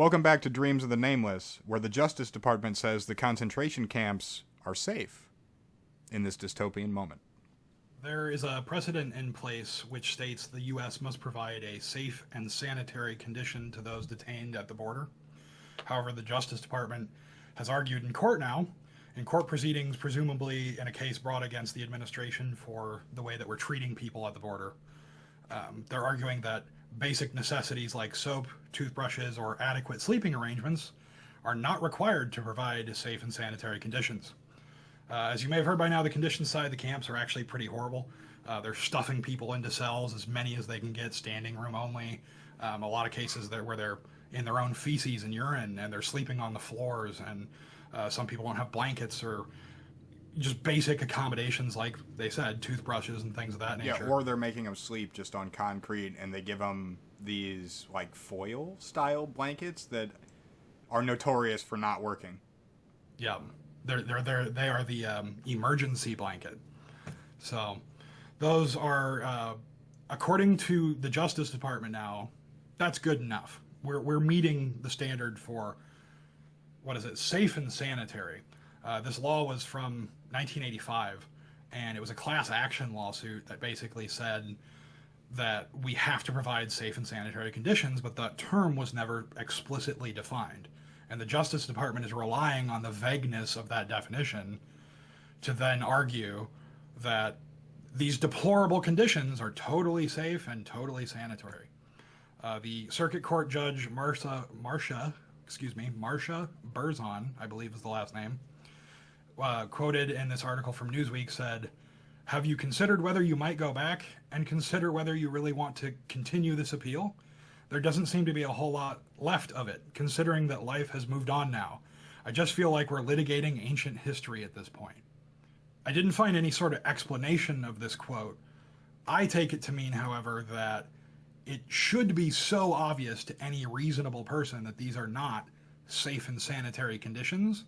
Welcome back to Dreams of the Nameless, where the Justice Department says the concentration camps are safe in this dystopian moment. There is a precedent in place which states the U.S. must provide a safe and sanitary condition to those detained at the border. However, the Justice Department has argued in court now, in court proceedings, presumably in a case brought against the administration for the way that we're treating people at the border. They're arguing that basic necessities like soap, toothbrushes, or adequate sleeping arrangements are not required to provide safe and sanitary conditions. As you may have heard by now, the conditions side of the camps are actually pretty horrible. They're stuffing people into cells, as many as they can get, standing room only. A lot of cases where they're in their own feces and urine, and they're sleeping on the floors, and some people don't have blankets or just basic accommodations, like they said, toothbrushes and things of that nature. Yeah, or they're making them sleep just on concrete, and they give them these like foil-style blankets that are notorious for not working. Yeah, they are the emergency blanket. So those are, according to the Justice Department now, that's good enough. We're meeting the standard for, what is it, safe and sanitary. This law was from 1985, and it was a class action lawsuit that basically said that we have to provide safe and sanitary conditions, but that term was never explicitly defined. And the Justice Department is relying on the vagueness of that definition to then argue that these deplorable conditions are totally safe and totally sanitary. The Circuit Court Judge Marcia Berzon, I believe is the last name, quoted in this article from Newsweek, said, "Have you considered whether you might go back and consider whether you really want to continue this appeal? There doesn't seem to be a whole lot left of it, considering that life has moved on now. I just feel like we're litigating ancient history at this point." I didn't find any sort of explanation of this quote. I take it to mean, however, that it should be so obvious to any reasonable person that these are not safe and sanitary conditions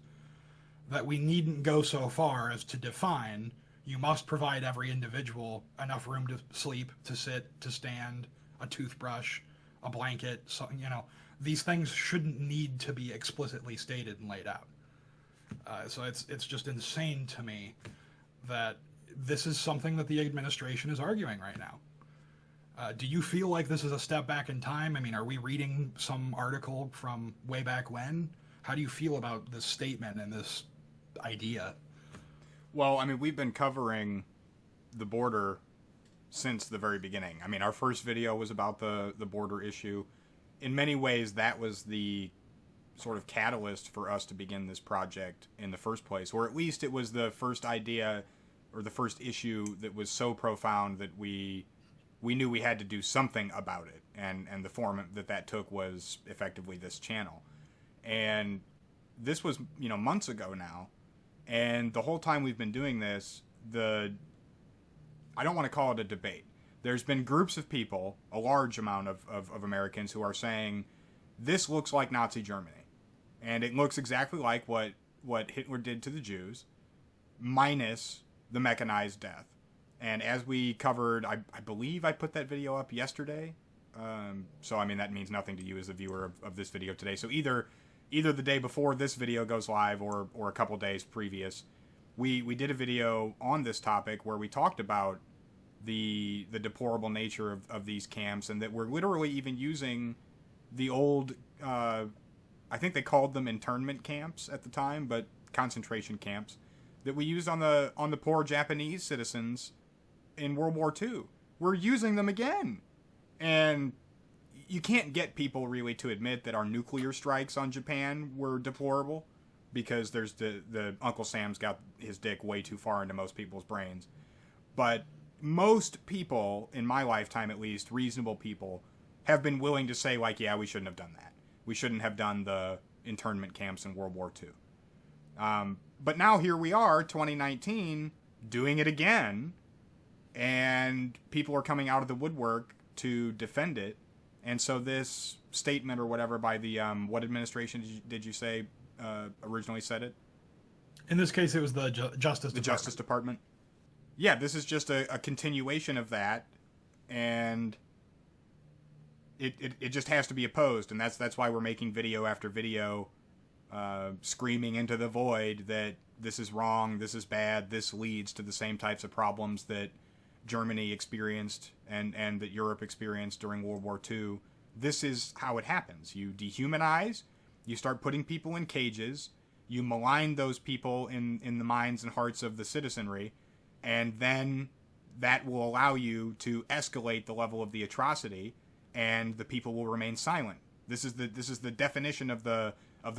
that we needn't go so far as to define you must provide every individual enough room to sleep, to sit, to stand, a toothbrush, a blanket. So, these things shouldn't need to be explicitly stated and laid out. So it's just insane to me that this is something that the administration is arguing right now. Do you feel like this is a step back in time? I mean, are we reading some article from way back when? How do you feel about this statement and this idea? Well, I mean, we've been covering the border since the very beginning. I mean, our first video was about the border issue. In many ways, that was the sort of catalyst for us to begin this project in the first place, or at least it was the first idea or the first issue that was so profound that we knew we had to do something about it, and the form that took was effectively this channel. And this was, months ago now, and the whole time we've been doing this, I don't want to call it a debate. There's been groups of people, a large amount of Americans, who are saying, this looks like Nazi Germany. And it looks exactly like what Hitler did to the Jews, minus the mechanized death. And as we covered, I believe I put that video up yesterday. So, I mean, that means nothing to you as the viewer of this video today. So either the day before this video goes live or a couple days previous, we did a video on this topic where we talked about the deplorable nature of these camps, and that we're literally even using the old, I think they called them internment camps at the time, but concentration camps, that we used on the poor Japanese citizens in World War II. We're using them again. And you can't get people really to admit that our nuclear strikes on Japan were deplorable, because there's the Uncle Sam's got his dick way too far into most people's brains. But most people, in my lifetime at least, reasonable people, have been willing to say, like, yeah, we shouldn't have done that. We shouldn't have done the internment camps in World War II. But now here we are, 2019, doing it again, and people are coming out of the woodwork to defend it. And so this statement or whatever by the, what administration did you say originally said it? In this case, it was the Justice Department. The Justice Department. Yeah, this is just a continuation of that. And it just has to be opposed, and that's why we're making video after video, screaming into the void that this is wrong, this is bad, this leads to the same types of problems that Germany experienced and that Europe experienced during World War II. This is how it happens. You dehumanize, you start putting people in cages, you malign those people in the minds and hearts of the citizenry, and then that will allow you to escalate the level of the atrocity, and the people will remain silent. This is the definition of the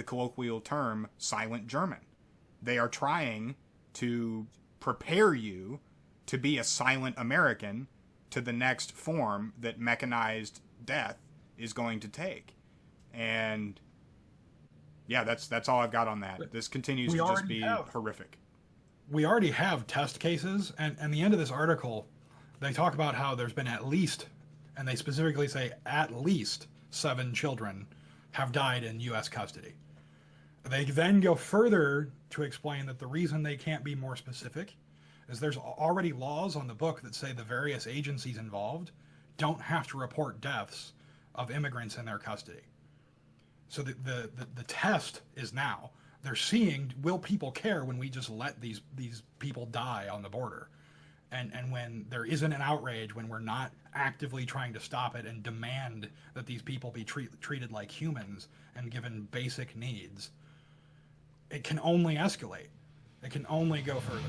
colloquial term silent German. They are trying to prepare you to be a silent American to the next form that mechanized death is going to take. And yeah, that's all I've got on that. This continues to just be horrific. We already have test cases, and the end of this article, they talk about how there's been at least, and they specifically say at least 7 children have died in U.S. custody. They then go further to explain that the reason they can't be more specific is there's already laws on the book that say the various agencies involved don't have to report deaths of immigrants in their custody. So the test is now, they're seeing, will people care when we just let these people die on the border? And when there isn't an outrage, when we're not actively trying to stop it and demand that these people be treated like humans and given basic needs, it can only escalate. It can only go further.